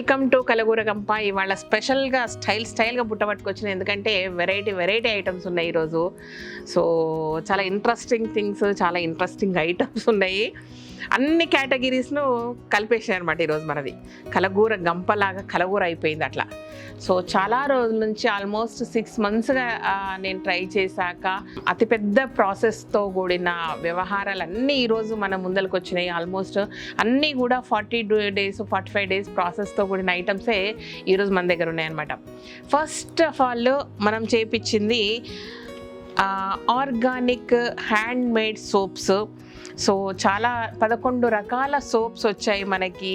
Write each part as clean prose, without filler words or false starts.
Welcome to Kalagooragampa. ఇవాళ స్పెషల్గా స్టైల్గా బుట్టపట్టుకొచ్చిన, ఎందుకంటే వెరైటీ ఐటమ్స్ ఉన్నాయి ఈరోజు. సో చాలా ఇంట్రెస్టింగ్ థింగ్స్, చాలా ఇంట్రెస్టింగ్ ఐటమ్స్ ఉన్నాయి. అన్ని కేటగిరీస్ను కలిపేసాయి అనమాట ఈరోజు. మనది కలగూర గంపలాగా కలగూర అయిపోయింది అట్లా. సో చాలా రోజుల నుంచి ఆల్మోస్ట్ 6 monthsగా నేను ట్రై చేశాక అతిపెద్ద ప్రాసెస్తో కూడిన వ్యవహారాలన్నీ ఈరోజు మన ముందరికి వచ్చినాయి. ఆల్మోస్ట్ అన్నీ కూడా 40 days 45 days ప్రాసెస్తో కూడిన ఐటమ్సే ఈరోజు మన దగ్గర ఉన్నాయన్నమాట. ఫస్ట్ ఆఫ్ ఆల్ మనం చేపించింది organic handmade soaps. So చాలా 11 రకాల సోప్స్ వచ్చాయి మనకి.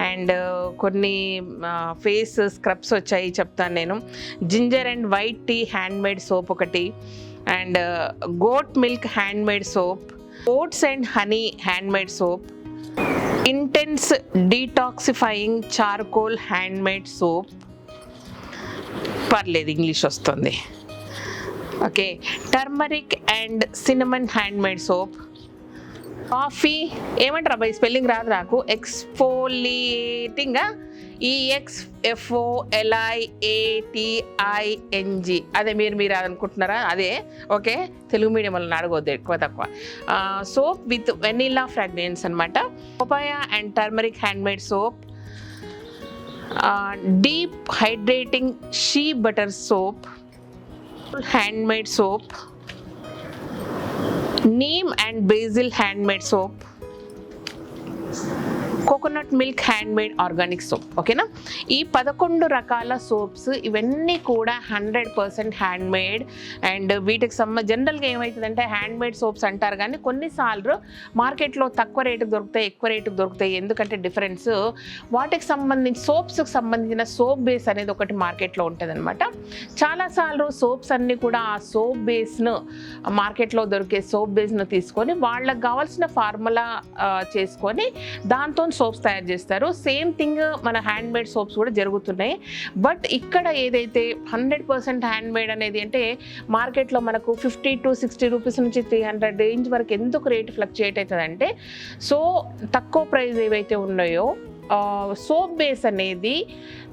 అండ్ కొన్ని ఫేస్ స్క్రబ్స్ వచ్చాయి, చెప్తాను నేను. Ginger and white tea handmade soap ఒకటి, and goat milk handmade soap, oats and honey handmade soap, intense detoxifying charcoal handmade soap. పర్లేదు, ఇంగ్లీష్ వస్తుంది. Okay, turmeric and cinnamon handmade soap, coffee ఏమంటారు అబ్బాయి, spelling రాదు నాకు, ఎక్స్ఫోలియేటింగ్ EXFOLIATING. అదే మీరు అనుకుంటున్నారా? అదే. ఓకే, తెలుగు మీడియం వాళ్ళని అడగొద్దు ఎక్కువ తక్కువ. సోప్ విత్ వెనిలా ఫ్రాగ్రెన్స్ అనమాట. Papaya and turmeric handmade soap, deep hydrating she butter soap handmade soap, neem and basil handmade soap, coconut milk handmade organic soap. ఓకేనా, ఈ 11 రకాల సోప్స్ ఇవన్నీ కూడా 100% హ్యాండ్మేడ్. అండ్ వీటికి జనరల్గా ఏమవుతుందంటే హ్యాండ్మేడ్ సోప్స్ అంటారు, కానీ కొన్నిసార్లు మార్కెట్లో తక్కువ రేటుకు దొరుకుతాయి, ఎక్కువ రేటుకు దొరుకుతాయి. ఎందుకంటే డిఫరెన్స్ వాటికి సంబంధించి సోప్స్కి సంబంధించిన సోప్ బేస్ అనేది ఒకటి మార్కెట్లో ఉంటుంది అనమాట. చాలాసార్లు సోప్స్ అన్నీ కూడా ఆ సోప్ బేస్ను, మార్కెట్లో దొరికే సోప్ బేస్ను తీసుకొని వాళ్ళకి కావాల్సిన ఫార్ములా చేసుకొని దాంతో సోప్స్ తయారు చేస్తారు. సేమ్ థింగ్ మన హ్యాండ్మేడ్ సోప్స్ కూడా జరుగుతున్నాయి. బట్ ఇక్కడ ఏదైతే 100% హ్యాండ్మేడ్ అనేది అంటే మార్కెట్లో మనకు 50 to 60 రూపీస్ నుంచి 300 రేంజ్ వరకు ఎందుకు రేట్ ఫ్లక్చుయేట్ అవుతుంది అంటే, సో తక్కువ ప్రైస్ ఏవైతే ఉన్నాయో సోప్ బేస్ అనేది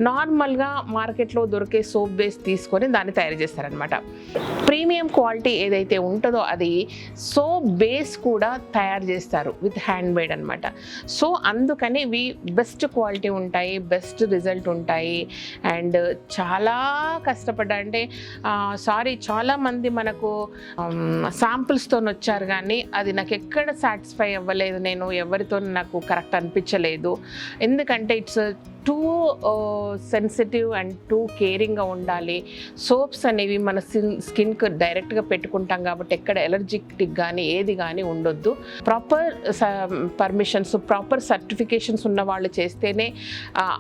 నార్మల్గా మార్కెట్లో దొరికే సోప్ బేస్ తీసుకొని దాన్ని తయారు చేస్తారనమాట. ప్రీమియం క్వాలిటీ ఏదైతే ఉంటుందో అది సోప్ బేస్ కూడా తయారు చేస్తారు విత్ హ్యాండ్మేడ్ అనమాట. సో అందుకని ఇవి బెస్ట్ క్వాలిటీ ఉంటాయి, బెస్ట్ రిజల్ట్ ఉంటాయి. అండ్ చాలా కష్టపడ్డా అంటే చాలామంది మనకు శాంపుల్స్తో వచ్చారు, కానీ అది నాకు ఎక్కడ సాటిస్ఫై అవ్వలేదు, నేను ఎవరితో నాకు కరెక్ట్ అనిపించలేదు. ఎందుకంటే it's too sensitive and too కేరింగ్గా ఉండాలి. సోప్స్ అనేవి మన స్కిన్కి డైరెక్ట్గా పెట్టుకుంటాం కాబట్టి ఎక్కడ ఎలర్జిక్ కానీ ఏది కానీ ఉండొద్దు. ప్రాపర్ పర్మిషన్స్, ప్రాపర్ సర్టిఫికేషన్స్ ఉన్న వాళ్ళు చేస్తేనే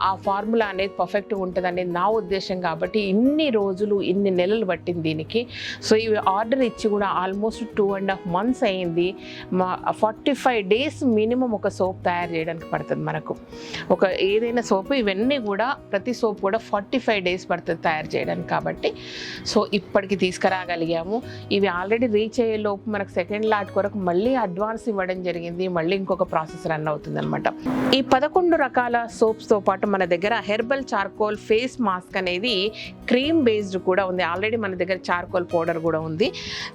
ఆ ఫార్ములా అనేది పర్ఫెక్ట్గా ఉంటుంది అనేది నా ఉద్దేశం. కాబట్టి ఇన్ని రోజులు, ఇన్ని నెలలు పట్టింది దీనికి. సో ఇవి ఆర్డర్ ఇచ్చి కూడా ఆల్మోస్ట్ 2.5 months అయింది. 45 days మినిమం ఒక సోప్ తయారు చేయడానికి పడుతుంది మనకు. ఒక ఏదైనా సోప్, ఇవన్నీ కూడా ప్రతి సోప్ కూడా 45 days పడుతుంది తయారు చేయడానికి. కాబట్టి సో ఇప్పటికి తీసుకురాగలిగాము. ఇవి ఆల్రెడీ రీచ్ అయ్యే లోపు మనకు సెకండ్ లాట్ కొరకు మళ్ళీ అడ్వాన్స్ ఇవ్వడం జరిగింది. మళ్ళీ ఇంకొక ప్రాసెస్ రన్ అవుతుంది అనమాట. ఈ 11 రకాల సోప్స్తో పాటు మన దగ్గర హెర్బల్ చార్కోల్ ఫేస్ మాస్క్ అనేది క్రీమ్ బేస్డ్ కూడా ఉంది. ఆల్రెడీ మన దగ్గర చార్కోల్ పౌడర్ కూడా ఉంది.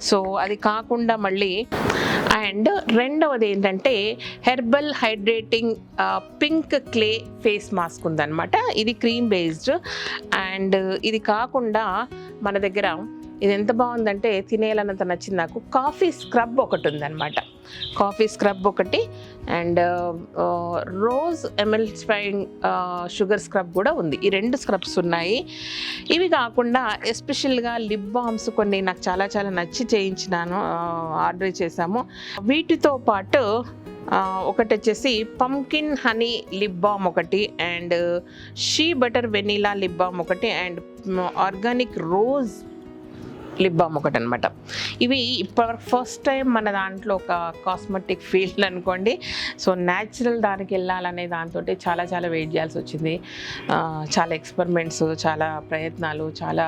సో అది కాకుండా మళ్ళీ అండ్ రెండవది ఏంటంటే herbal hydrating pink clay face mask ఉందన్నమాట. ఇది క్రీమ్ బేస్డ్. అండ్ ఇది కాకుండా మన దగ్గర ఇది ఎంత బాగుందంటే తినేయాలన్నంత నచ్చింది నాకు, కాఫీ స్క్రబ్ ఒకటి ఉందన్నమాట. కాఫీ స్క్రబ్ ఒకటి, అండ్ రోజ్ ఎమల్సిఫైయింగ్ షుగర్ స్క్రబ్ కూడా ఉంది. ఈ 2 స్క్రబ్స్ ఉన్నాయి. ఇవి కాకుండా ఎస్పెషల్గా లిప్ బామ్స్ కొన్ని నాకు చాలా చాలా నచ్చి చేయించినాను, ఆర్డర్ చేసాము. వీటితో పాటు ఒకటి వచ్చేసి పంకిన్ హనీ లిప్ బామ్ ఒకటి, and shea butter vanilla lip balm ఒకటి, and organic rose lip balm ఒకటి అనమాట. ఇవి ఇప్పుడు ఫస్ట్ టైం మన దాంట్లో ఒక కాస్మెటిక్ ఫీల్డ్ అనుకోండి. సో న్యాచురల్ దానికి వెళ్ళాలనే దాంతో చాలా చాలా వెయిట్ చేయాల్సి వచ్చింది. చాలా ఎక్స్పెరిమెంట్స్, చాలా ప్రయత్నాలు, చాలా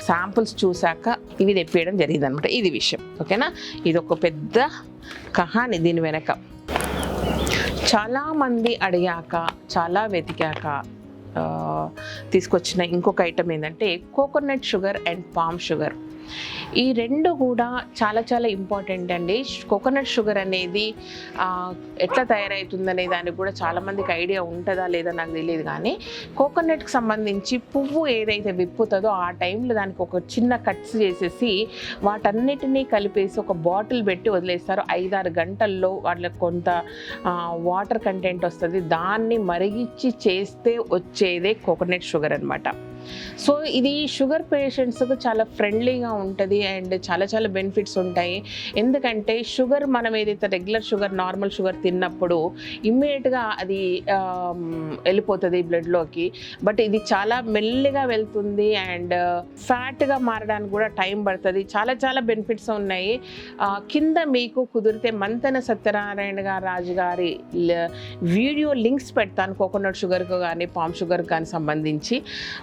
శాంపుల్స్ చూశాక ఇవి తెప్పియడం జరిగింది అనమాట. ఇది విషయం. ఓకేనా, ఇది ఒక పెద్ద కహాని దీని వెనక. చాలామంది అడిగాక, చాలా వెతికాక తీసుకొచ్చిన ఇంకొక ఐటమ్ ఏంటంటే coconut sugar and palm sugar. ఈ రెండు కూడా చాలా చాలా ఇంపార్టెంట్ అండి. కోకోనట్ షుగర్ అనేది ఎట్లా తయారవుతుందనే దానికి కూడా చాలామందికి ఐడియా ఉంటుందా లేదా నాకు తెలియదు, కానీ కోకోనట్కి సంబంధించి పువ్వు ఏదైతే విప్పుతుందో ఆ టైంలో దానికి ఒక చిన్న కట్స్ చేసేసి వాటన్నిటినీ కలిపేసి ఒక బాటిల్ పెట్టి వదిలేస్తారు. 5-6 గంటల్లో వాళ్ళకి కొంత వాటర్ కంటెంట్ వస్తుంది. దాన్ని మరిగించి చేస్తే వచ్చేదే కోకోనట్ షుగర్ అనమాట. సో ఇది షుగర్ పేషెంట్స్కు చాలా ఫ్రెండ్లీగా ఉంటుంది అండ్ చాలా చాలా బెనిఫిట్స్ ఉంటాయి. ఎందుకంటే షుగర్ మనం ఏదైతే రెగ్యులర్ షుగర్ నార్మల్ షుగర్ తిన్నప్పుడు ఇమ్మీడియట్గా అది వెళ్ళిపోతుంది బ్లడ్లోకి, బట్ ఇది చాలా మెల్లిగా వెళ్తుంది అండ్ ఫ్యాట్గా మారడానికి కూడా టైం పడుతుంది. చాలా చాలా బెనిఫిట్స్ ఉన్నాయి. కింద మీకు కుదిరితే మంతెన సత్యనారాయణ రాజు గారి వీడియో లింక్స్ పెడతాను కోకోనట్ షుగర్కు కానీ పామ్ షుగర్కి కానీ సంబంధించి.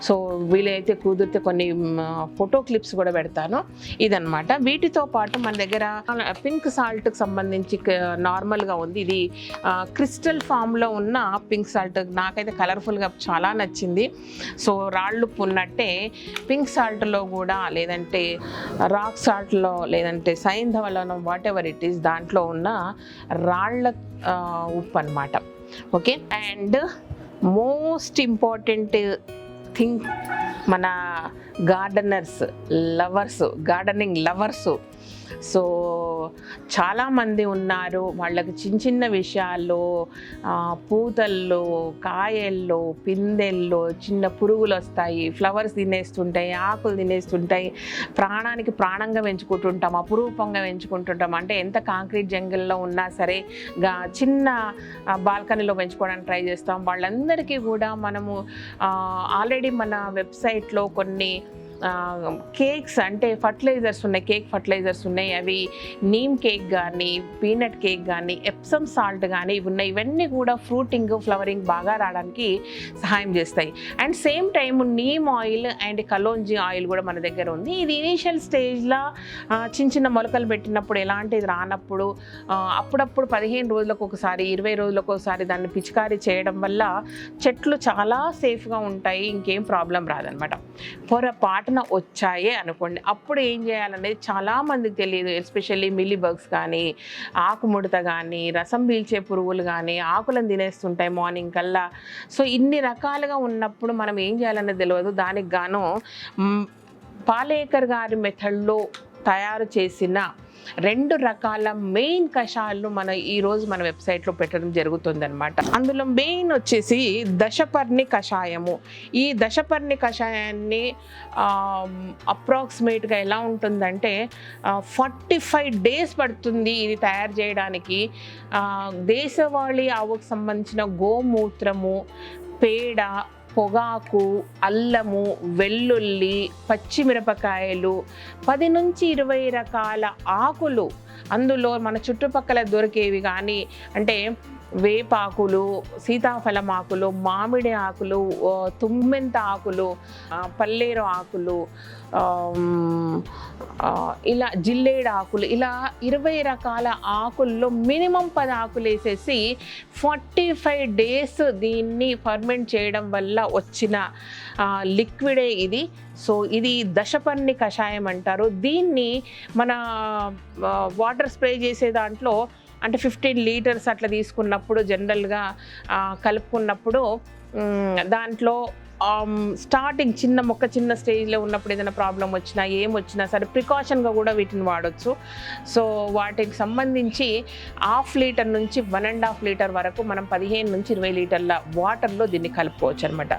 సో వీలైతే కుదిరితే కొన్ని ఫోటో క్లిప్స్ కూడా పెడతాను. ఇదనమాట. వీటితో పాటు మన దగ్గర పింక్ సాల్ట్కి సంబంధించి నార్మల్గా ఉంది. ఇది క్రిస్టల్ ఫామ్లో ఉన్న పింక్ సాల్ట్. నాకైతే కలర్ఫుల్గా చాలా నచ్చింది. సో రాళ్ళు ఉన్నట్టే పింక్ సాల్ట్లో కూడా లేదంటే రాక్ సాల్ట్లో లేదంటే సైంధవలో వాట్ ఎవర్ ఇట్ ఈస్ దాంట్లో ఉన్న రాళ్ళ ఉప్పు అనమాట. Okay, and most important thing మన గార్డెనింగ్ లవర్స్. సో చాలామంది ఉన్నారు, వాళ్ళకి చిన్న చిన్న విషయాల్లో పూతల్లో, కాయల్లో, పిందెల్లో చిన్న పురుగులు వస్తాయి, ఫ్లవర్స్ తినేస్తుంటాయి, ఆకులు తినేస్తుంటాయి. ప్రాణానికి ప్రాణంగా పెంచుకుంటుంటాం, అపురూపంగా పెంచుకుంటుంటాం. అంటే ఎంత కాంక్రీట్ జంగిల్లో ఉన్నా సరే చిన్న బాల్కనీలో పెంచుకోవడానికి ట్రై చేస్తాం. వాళ్ళందరికీ కూడా మనము ఆల్రెడీ మన వెబ్సైట్లో కొన్ని కేక్స్ అంటే ఫర్టిలైజర్స్ ఉన్నాయి, కేక్ ఫర్టిలైజర్స్ ఉన్నాయి. అవి నీమ్ కేక్ కానీ, పీనట్ కేక్ కానీ, ఎప్సమ్ సాల్ట్ కానీ ఇవి ఉన్నాయి. ఇవన్నీ కూడా ఫ్రూటింగ్, ఫ్లవరింగ్ బాగా రావడానికి సహాయం చేస్తాయి. And same time neem oil and kalonji oil కూడా మన దగ్గర ఉంది. ఇది ఇనీషియల్ స్టేజ్లో చిన్న చిన్న మొలకలు పెట్టినప్పుడు, ఎలాంటిది రానప్పుడు అప్పుడప్పుడు 15 రోజులకు ఒకసారి, 20 రోజులకు ఒకసారి దాన్ని పిచికారీ చేయడం వల్ల చెట్లు చాలా సేఫ్గా ఉంటాయి, ఇంకేం ప్రాబ్లం రాదనమాట. పొరపాటున వచ్చాయే అనుకోండి, అప్పుడు ఏం చేయాలనేది చాలామందికి తెలియదు. ఎస్పెషల్లీ మిల్లీబగ్స్ కానీ, ఆకుముడత కానీ, రసం పీల్చే పురుగులు కానీ ఆకులను తినేస్తుంటాయి మార్నింగ్ కల్లా. సో ఇన్ని రకాలుగా ఉన్నప్పుడు మనం ఏం చేయాలనేది తెలియదు. దానికి గాను పాలేకర్ గారి మెథడ్లో తయారు చేసిన 2 రకాల మెయిన్ కషాయాలను ఈరోజు మన వెబ్సైట్లో పెట్టడం జరుగుతుందన్నమాట. అందులో మెయిన్ వచ్చేసి దశపర్ణి కషాయము. ఈ దశపర్ణి కషాయాన్ని అప్రాక్సిమేట్గా ఎలా ఉంటుందంటే 45 డేస్ పడుతుంది ఇది తయారు చేయడానికి. దేశవాళీ ఆవుకు సంబంధించిన గోమూత్రము, పేడ, పొగాకు, అల్లము, వెల్లుల్లి, పచ్చిమిరపకాయలు, 10 నుంచి 20 రకాల ఆకులు, అందులో మన చుట్టుపక్కల దొరికేవి కానీ అంటే వేపాకులు, సీతాఫలం ఆకులు, మామిడి ఆకులు, తుమ్మెంత ఆకులు, పల్లేరు ఆకులు, ఇలా జిల్లేడు ఆకులు, ఇలా 20 రకాల ఆకుల్లో మినిమం 10 ఆకులు వేసేసి 45 డేస్ దీన్ని ఫర్మెంట్ చేయడం వల్ల వచ్చిన లిక్విడే ఇది. సో ఇది దశపర్ణి కషాయం అంటారు. దీన్ని మన వాటర్ స్ప్రే చేసే దాంట్లో అంటే 15 లీటర్స్ అట్లా తీసుకున్నప్పుడు జనరల్గా కలుపుకున్నప్పుడు దాంట్లో స్టార్టింగ్ చిన్న స్టేజ్లో ఉన్నప్పుడు ఏదైనా ప్రాబ్లం వచ్చినా ఏమొచ్చినా సరే ప్రికాషన్గా కూడా వీటిని వాడచ్చు. సో వాటికి సంబంధించి 1/2 లీటర్ నుంచి 1.5 లీటర్ వరకు మనం 15 నుంచి 20 లీటర్ల వాటర్లో దీన్ని కలుపుకోవచ్చు అనమాట.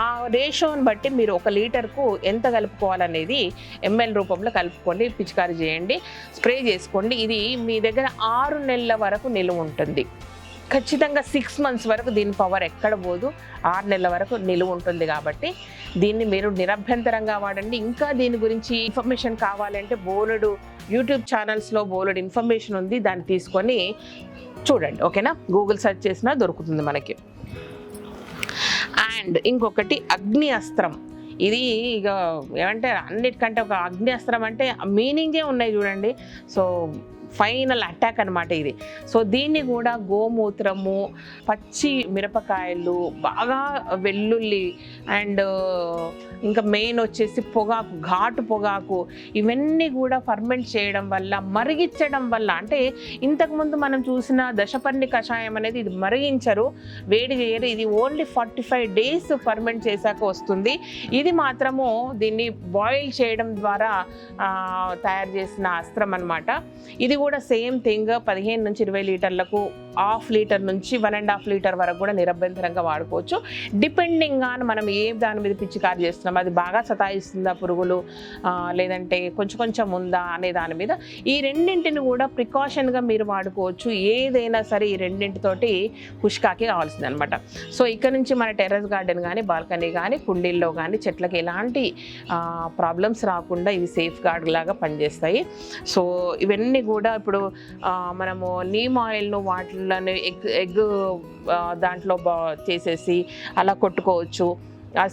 ఆ రేషియోని బట్టి మీరు 1 లీటర్కు ఎంత కలుపుకోవాలనేది ఎంఎల్ రూపంలో కలుపుకోండి, పిచికారీ చేయండి, స్ప్రే చేసుకోండి. ఇది మీ దగ్గర 6 నెలల వరకు నిలువ ఉంటుంది. ఖచ్చితంగా 6 మంత్స్ వరకు దీని పవర్ ఎక్కడ పోదు, 6 నెలల వరకు నిలువ ఉంటుంది. కాబట్టి దీన్ని మీరు నిరభ్యంతరంగా వాడండి. ఇంకా దీని గురించి ఇన్ఫర్మేషన్ కావాలంటే బోలెడు యూట్యూబ్ ఛానల్స్లో బోలెడు ఇన్ఫర్మేషన్ ఉంది, దాన్ని తీసుకొని చూడండి. ఓకేనా, గూగుల్ సెర్చ్ చేసినా దొరుకుతుంది మనకి. అండ్ ఇంకొకటి అగ్నిఅస్త్రం. ఇది ఇక ఏమంటే అన్నిటికంటే ఒక అగ్నిఅస్త్రం అంటే మీనింగే ఉన్నాయి చూడండి. సో ఫైనల్ అటాక్ అనమాట ఇది. సో దీన్ని కూడా గోమూత్రము, పచ్చి మిరపకాయలు, బాగా వెల్లుల్లి అండ్ ఇంకా మెయిన్ వచ్చేసి పొగాకు, ఘాటు పొగాకు, ఇవన్నీ కూడా ఫర్మెంట్ చేయడం వల్ల, మరిగించడం వల్ల, అంటే ఇంతకుముందు మనం చూసిన దశపర్ణి కషాయం అనేది ఇది మరిగించరు, వేడి చేయరు, ఇది ఓన్లీ 45 days ఫర్మెంట్ చేశాక వస్తుంది. ఇది మాత్రము దీన్ని బాయిల్ చేయడం ద్వారా తయారు చేసిన అస్త్రం అనమాట. ఇది కూడా సేమ్ థింగ్ 15 నుంచి 20 లీటర్లకు 1/2 లీటర్ నుంచి 1.5 లీటర్ వరకు కూడా నిరభ్యంతరంగా వాడుకోవచ్చు. డిపెండింగ్ ఆన్ మనం ఏ దాని మీద పిచికారి చేస్తున్నాం, అది బాగా సతాయిస్తుందా పురుగులు లేదంటే కొంచెం ఉందా అనే దాని మీద. ఈ రెండింటిని కూడా ప్రికాషన్గా మీరు వాడుకోవచ్చు. ఏదైనా సరే ఈ రెండింటితోటి పుష్కాకి కావాల్సింది అనమాట. సో ఇక్కడ నుంచి మన టెర్రస్ గార్డెన్ కానీ, బాల్కనీ కానీ, కుండీల్లో కానీ చెట్లకి ఎలాంటి ప్రాబ్లమ్స్ రాకుండా ఇవి సేఫ్ గార్డ్ లాగా పనిచేస్తాయి. సో ఇవన్నీ కూడా ఇప్పుడు మనము నీమ్ ఆయిల్ను వాటిలను ఎగ్ దాంట్లో చేసేసి అలా కొట్టుకోవచ్చు.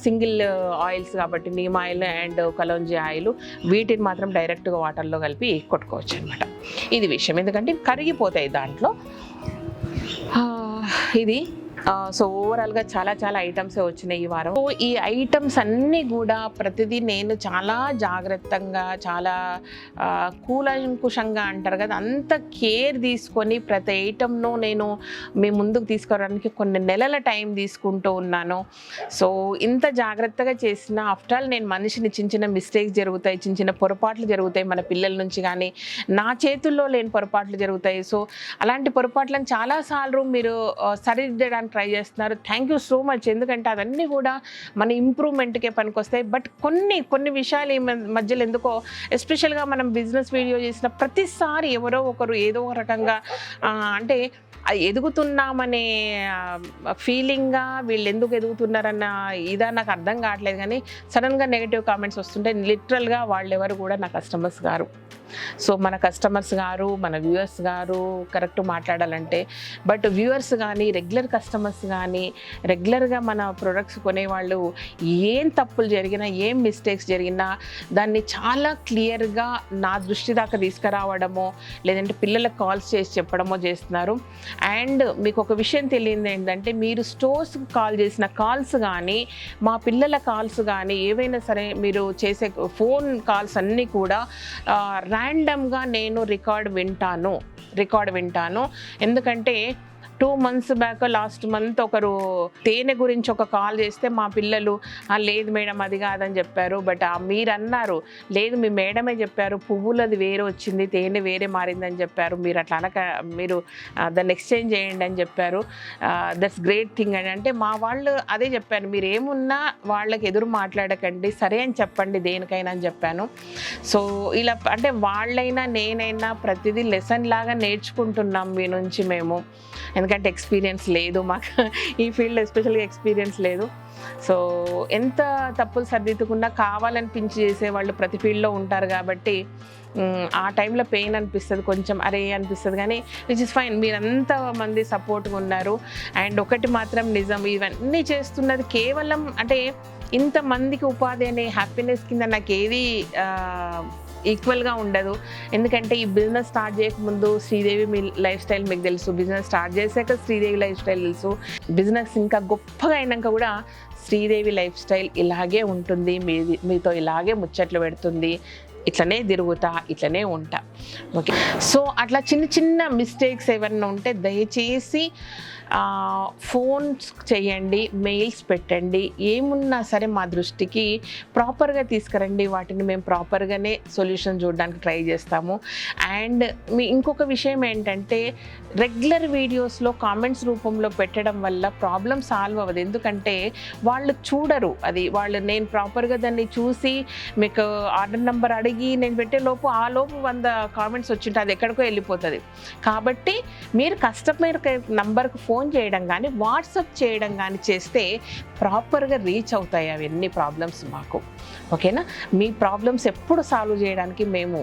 సింగిల్ ఆయిల్స్ కాబట్టి neem oil and kalonji oil, వీటిని మాత్రం డైరెక్ట్గా వాటర్లో కలిపి కొట్టుకోవచ్చు అనమాట. ఇది విషయం, ఎందుకంటే కరిగిపోతాయి దాంట్లో. ఇది సో ఓవరాల్గా చాలా ఐటమ్సే వచ్చినాయి ఈ వారం. సో ఈ ఐటమ్స్ అన్నీ కూడా ప్రతిదీ నేను చాలా జాగ్రత్తగా, చాలా కూలంకుషంగా అంటారు కదా, అంత కేర్ తీసుకొని ప్రతి ఐటమ్ను నేను మీ ముందుకు తీసుకురావడానికి కొన్ని నెలల టైం తీసుకుంటూ ఉన్నాను. సో ఇంత జాగ్రత్తగా చేసిన ఆఫ్టర్ ఆల్ నేను మనిషిని చిన్న మిస్టేక్స్ జరుగుతాయి, చిన్న పొరపాట్లు జరుగుతాయి మన పిల్లల నుంచి, కానీ నా చేతుల్లో లేని పొరపాట్లు జరుగుతాయి. సో అలాంటి పొరపాట్లను చాలాసార్లు మీరు సరిదిద్దడానికి ట్రై చేస్తున్నారు. Thank you so much. ఎందుకంటే అవన్నీ కూడా మన ఇంప్రూవ్మెంట్కే పనికొస్తాయి. బట్ కొన్ని విషయాలు ఈ మధ్యలో ఎందుకో, ఎస్పెషల్గా మనం బిజినెస్ వీడియో చేసిన ప్రతిసారి ఎవరో ఒకరు ఏదో ఒక రకంగా అంటే ఎదుగుతున్నామనే ఫీలింగ్గా, వీళ్ళు ఎందుకు ఎదుగుతున్నారన్న ఇదా నాకు అర్థం కావట్లేదు. కానీ సడన్గా నెగిటివ్ కామెంట్స్ వస్తుంటే లిటరల్గా వాళ్ళెవరు కూడా నా కస్టమర్స్ గారు. సో మన కస్టమర్స్ గారు, మన వ్యూవర్స్ గారు కరెక్ట్ మాట్లాడాలంటే. బట్ వ్యూవర్స్ కానీ, రెగ్యులర్ కస్టమర్స్ కానీ, రెగ్యులర్గా మన ప్రొడక్ట్స్ కొనేవాళ్ళు ఏం తప్పులు జరిగినా, ఏం మిస్టేక్స్ జరిగినా దాన్ని చాలా క్లియర్గా నా దృష్టి దాకా తీసుకురావడమో, లేదంటే పిల్లలకు కాల్స్ చేసి చెప్పడమో చేస్తున్నారు. అండ్ మీకు ఒక విషయం తెలియదు ఏంటంటే, మీరు స్టోర్స్కి కాల్ చేసిన కాల్స్ కానీ, మా పిల్లల కాల్స్ కానీ, ఏవైనా సరే మీరు చేసే ఫోన్ కాల్స్ అన్నీ కూడా ర్యాండమ్గా నేను రికార్డ్ వింటాను. ఎందుకంటే 2 months బ్యాక్ లాస్ట్ మంత్ ఒకరు తేనె గురించి ఒక కాల్ చేస్తే మా పిల్లలు లేదు మేడం అది కాదని చెప్పారు. బట్ మీరు అన్నారు లేదు మీ మేడమే చెప్పారు, పువ్వులది వేరే వచ్చింది, తేనె వేరే మారిందని చెప్పారు, మీరు అట్లా అనక మీరు దాన్ని ఎక్స్చేంజ్ చేయండి అని చెప్పారు. దట్స్ గ్రేట్ థింగ్ అని అంటే మా వాళ్ళు అదే చెప్పాను, మీరు ఏమున్నా వాళ్ళకి ఎదురు మాట్లాడకండి, సరే అని చెప్పండి దేనికైనా అని చెప్పాను. సో ఇలా అంటే వాళ్ళైనా నేనైనా ప్రతిదీ లెసన్ లాగా నేర్చుకుంటున్నాం మీ నుంచి మేము. ఎందుకంటే ఎక్స్పీరియన్స్ లేదు మాకు ఈ ఫీల్డ్, ఎస్పెషల్గా ఎక్స్పీరియన్స్ లేదు. సో ఎంత తప్పులు సర్దిద్దుకున్నా కావాలనిపించి చేసేవాళ్ళు ప్రతి ఫీల్డ్లో ఉంటారు కాబట్టి ఆ టైంలో పెయిన్ అనిపిస్తుంది, కొంచెం అరే అనిపిస్తుంది. కానీ విచ్ ఇస్ ఫైన్, మీరంతమంది సపోర్ట్గా ఉన్నారు. అండ్ ఒకటి మాత్రం నిజం, ఇవన్నీ చేస్తున్నది కేవలం అంటే ఇంతమందికి ఉపాధి అనే హ్యాపీనెస్ కింద నాకు ఏది ఈక్వల్గా ఉండదు. ఎందుకంటే ఈ బిజినెస్ స్టార్ట్ చేయకముందు శ్రీదేవి మీ లైఫ్ స్టైల్ మీకు తెలుసు, బిజినెస్ స్టార్ట్ చేశాక శ్రీదేవి లైఫ్ స్టైల్ తెలుసు, బిజినెస్ ఇంకా గొప్పగా అయినాక కూడా శ్రీదేవి లైఫ్ స్టైల్ ఇలాగే ఉంటుంది, మీతో ఇలాగే ముచ్చట్లు పెడుతుంది, ఇట్లనే తిరుగుతా, ఇట్లనే ఉంటా. ఓకే, సో అట్లా చిన్న మిస్టేక్స్ ఏమన్నా ఉంటే దయచేసి ఫోన్స్ చేయండి, మెయిల్స్ పెట్టండి, ఏమున్నా సరే మా దృష్టికి ప్రాపర్గా తీసుకురండి. వాటిని మేము ప్రాపర్గానే సొల్యూషన్ చూడడానికి ట్రై చేస్తాము. అండ్ ఇంకొక విషయం ఏంటంటే, రెగ్యులర్ వీడియోస్లో కామెంట్స్ రూపంలో పెట్టడం వల్ల ప్రాబ్లం సాల్వ్ అవ్వదు. ఎందుకంటే వాళ్ళు చూడరు, అది వాళ్ళు నేను ప్రాపర్గా దాన్ని చూసి మీకు ఆర్డర్ నెంబర్ అడిగి నేను పెట్టే లోపు 100 కామెంట్స్ వచ్చింటే అది ఎక్కడికో వెళ్ళిపోతుంది. కాబట్టి మీరు కస్టమర్ నంబర్కి ఫోన్ చేయడం కానీ, వాట్సాప్ చేయడం కానీ చేస్తే ప్రాపర్గా రీచ్ అవుతాయి అవన్నీ ప్రాబ్లమ్స్ మాకు. ఓకేనా, మీ ప్రాబ్లమ్స్ ఎప్పుడు సాల్వ్ చేయడానికి మేము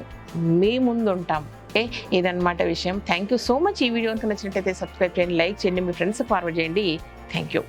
మీ ముందు ఉంటాం. ఓకే, ఇదన్నమాట విషయం. Thank you so much. ఈ వీడియో కనుక నచ్చినట్లయితే సబ్స్క్రైబ్ చేయండి, లైక్ చేయండి, మీ ఫ్రెండ్స్కి ఫార్వర్డ్ చేయండి. Thank you.